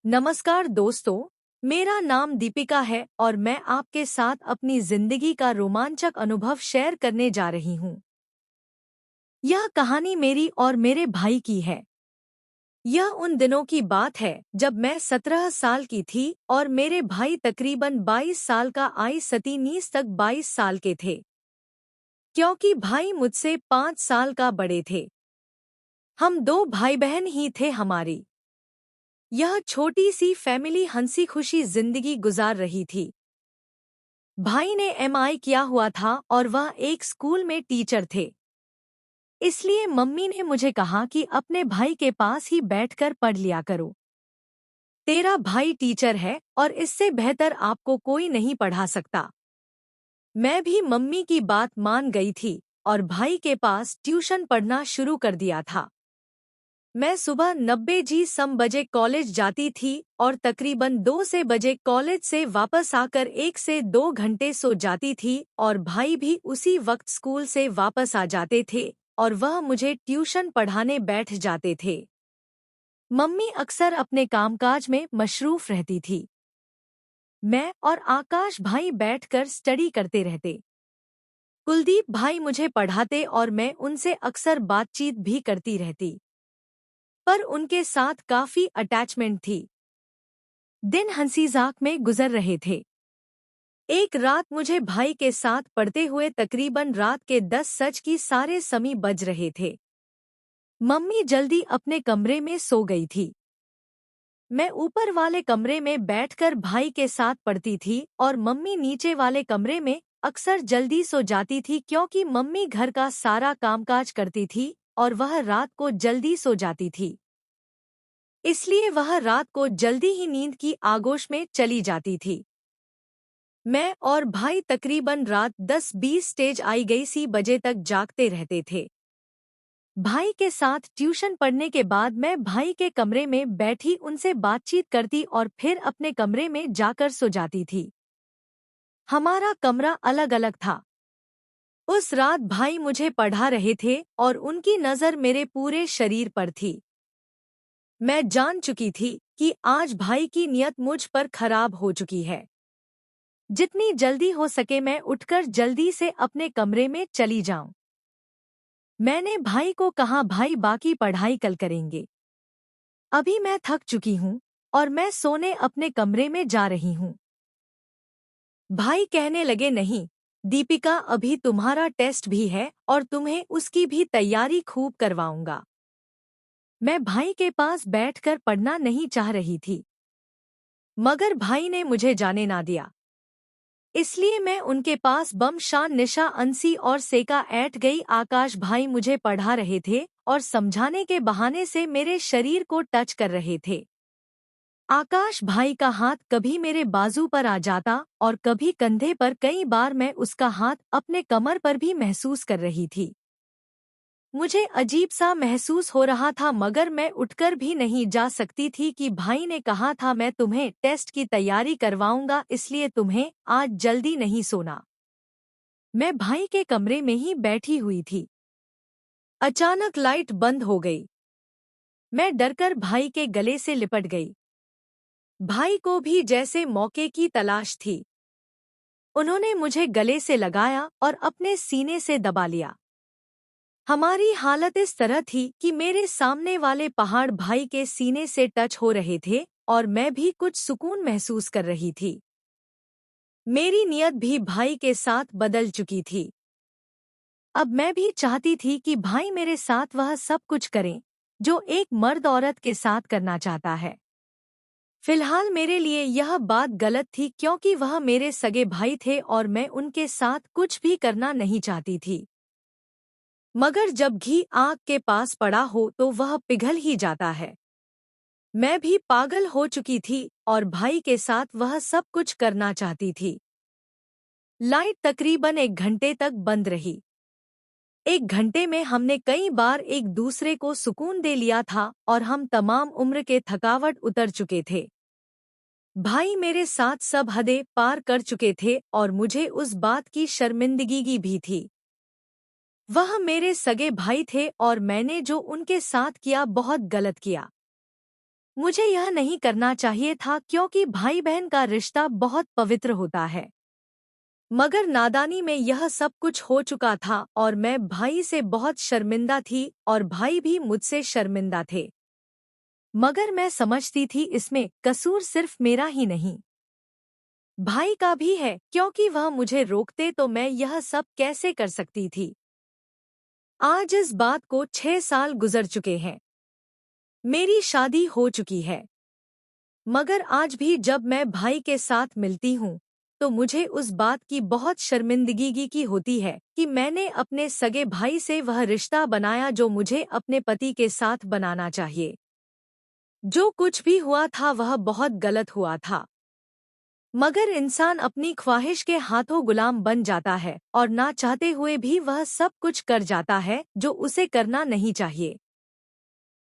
नमस्कार दोस्तों, मेरा नाम दीपिका है और मैं आपके साथ अपनी जिंदगी का रोमांचक अनुभव शेयर करने जा रही हूँ। यह कहानी मेरी और मेरे भाई की है। यह उन दिनों की बात है जब मैं 17 साल की थी और मेरे भाई तकरीबन 22 साल का आई सतीनीस तक 22 साल के थे। क्योंकि भाई मुझसे 5 साल का बड़े थे। हम दो भाई बहन ही थे हमारी। यह छोटी सी फैमिली हंसी खुशी जिंदगी गुजार रही थी। भाई ने एमआई किया हुआ था और वह एक स्कूल में टीचर थे। इसलिए मम्मी ने मुझे कहा कि अपने भाई के पास ही बैठकर पढ़ लिया करो। तेरा भाई टीचर है और इससे बेहतर आपको कोई नहीं पढ़ा सकता। मैं भी मम्मी की बात मान गई थी और भाई के पास ट्यूशन पढ़ना शुरू कर दिया था। मैं सुबह 90 जी सम बजे कॉलेज जाती थी और तकरीबन 2 से बजे कॉलेज से वापस आकर 1 से 2 घंटे सो जाती थी और भाई भी उसी वक्त स्कूल से वापस आ जाते थे और वह मुझे ट्यूशन पढ़ाने बैठ जाते थे। मम्मी अक्सर अपने कामकाज में मशरूफ रहती थी। मैं और आकाश भाई बैठकर स्टडी करते रहते। कुलदीप भाई मुझे पढ़ाते और मैं उनसे अक्सर बातचीत भी करती रहती। पर उनके साथ काफी अटैचमेंट थी। दिन हंसी-मजाक में गुजर रहे थे। एक रात मुझे भाई के साथ पढ़ते हुए तकरीबन रात के 10 सज की सारे समी बज रहे थे। मम्मी जल्दी अपने कमरे में सो गई थी। मैं ऊपर वाले कमरे में बैठकर भाई के साथ पढ़ती थी और मम्मी नीचे वाले कमरे में अक्सर जल्दी सो जाती थी क्योंकि मम्मी घर का सारा कामकाज करती थी और वह रात को जल्दी सो जाती थी। इसलिए वह रात को जल्दी ही नींद की आगोश में चली जाती थी। मैं और भाई तकरीबन रात 10-20 स्टेज आई गई सी बजे तक जागते रहते थे। भाई के साथ ट्यूशन पढ़ने के बाद मैं भाई के कमरे में बैठी उनसे बातचीत करती और फिर अपने कमरे में जाकर सो जाती थी। हमारा कमरा अलग अलग था। उस रात भाई मुझे पढ़ा रहे थे और उनकी नज़र मेरे पूरे शरीर पर थी। मैं जान चुकी थी कि आज भाई की नियत मुझ पर खराब हो चुकी है। जितनी जल्दी हो सके मैं उठकर जल्दी से अपने कमरे में चली जाऊं। मैंने भाई को कहा, भाई बाकी पढ़ाई कल करेंगे। अभी मैं थक चुकी हूँ और मैं सोने अपने कमरे में जा रही हूँ। भाई कहने लगे, नहीं दीपिका, अभी तुम्हारा टेस्ट भी है और तुम्हें उसकी भी तैयारी खूब करवाऊंगा। मैं भाई के पास बैठकर पढ़ना नहीं चाह रही थी, मगर भाई ने मुझे जाने ना दिया। इसलिए मैं उनके पास बम शान निशा अंसी और सेका ऐट गई। आकाश भाई मुझे पढ़ा रहे थे और समझाने के बहाने से मेरे शरीर को टच कर रहे थे। आकाश भाई का हाथ कभी मेरे बाजू पर आ जाता और कभी कंधे पर। कई बार मैं उसका हाथ अपने कमर पर भी महसूस कर रही थी। मुझे अजीब सा महसूस हो रहा था मगर मैं उठकर भी नहीं जा सकती थी कि भाई ने कहा था मैं तुम्हें टेस्ट की तैयारी करवाऊंगा, इसलिए तुम्हें आज जल्दी नहीं सोना। मैं भाई के कमरे में ही बैठी हुई थी। अचानक लाइट बंद हो गई। मैं डरकर भाई के गले से लिपट गई। भाई को भी जैसे मौके की तलाश थी। उन्होंने मुझे गले से लगाया और अपने सीने से दबा लिया। हमारी हालत इस तरह थी कि मेरे सामने वाले पहाड़ भाई के सीने से टच हो रहे थे और मैं भी कुछ सुकून महसूस कर रही थी। मेरी नियत भी भाई के साथ बदल चुकी थी। अब मैं भी चाहती थी कि भाई मेरे साथ वह सब कुछ करें जो एक मर्द औरत के साथ करना चाहता है। फिलहाल मेरे लिए यह बात गलत थी क्योंकि वह मेरे सगे भाई थे और मैं उनके साथ कुछ भी करना नहीं चाहती थी। मगर जब घी आग के पास पड़ा हो तो वह पिघल ही जाता है। मैं भी पागल हो चुकी थी और भाई के साथ वह सब कुछ करना चाहती थी। लाइट तकरीबन 1 घंटे तक बंद रही। 1 घंटे में हमने कई बार एक दूसरे को सुकून दे लिया था और हम तमाम उम्र के थकावट उतर चुके थे। भाई मेरे साथ सब हदें पार कर चुके थे और मुझे उस बात की शर्मिंदगी भी थी। वह मेरे सगे भाई थे और मैंने जो उनके साथ किया बहुत गलत किया। मुझे यह नहीं करना चाहिए था क्योंकि भाई बहन का रिश्ता बहुत पवित्र होता है। मगर नादानी में यह सब कुछ हो चुका था और मैं भाई से बहुत शर्मिंदा थी और भाई भी मुझसे शर्मिंदा थे। मगर मैं समझती थी इसमें कसूर सिर्फ मेरा ही नहीं, भाई का भी है, क्योंकि वह मुझे रोकते तो मैं यह सब कैसे कर सकती थी। आज इस बात को 6 साल गुजर चुके हैं। मेरी शादी हो चुकी है। मगर आज भी जब मैं भाई के साथ मिलती हूँ तो मुझे उस बात की बहुत शर्मिंदगी की होती है कि मैंने अपने सगे भाई से वह रिश्ता बनाया जो मुझे अपने पति के साथ बनाना चाहिए। जो कुछ भी हुआ था वह बहुत गलत हुआ था। मगर इंसान अपनी ख्वाहिश के हाथों गुलाम बन जाता है और ना चाहते हुए भी वह सब कुछ कर जाता है जो उसे करना नहीं चाहिए।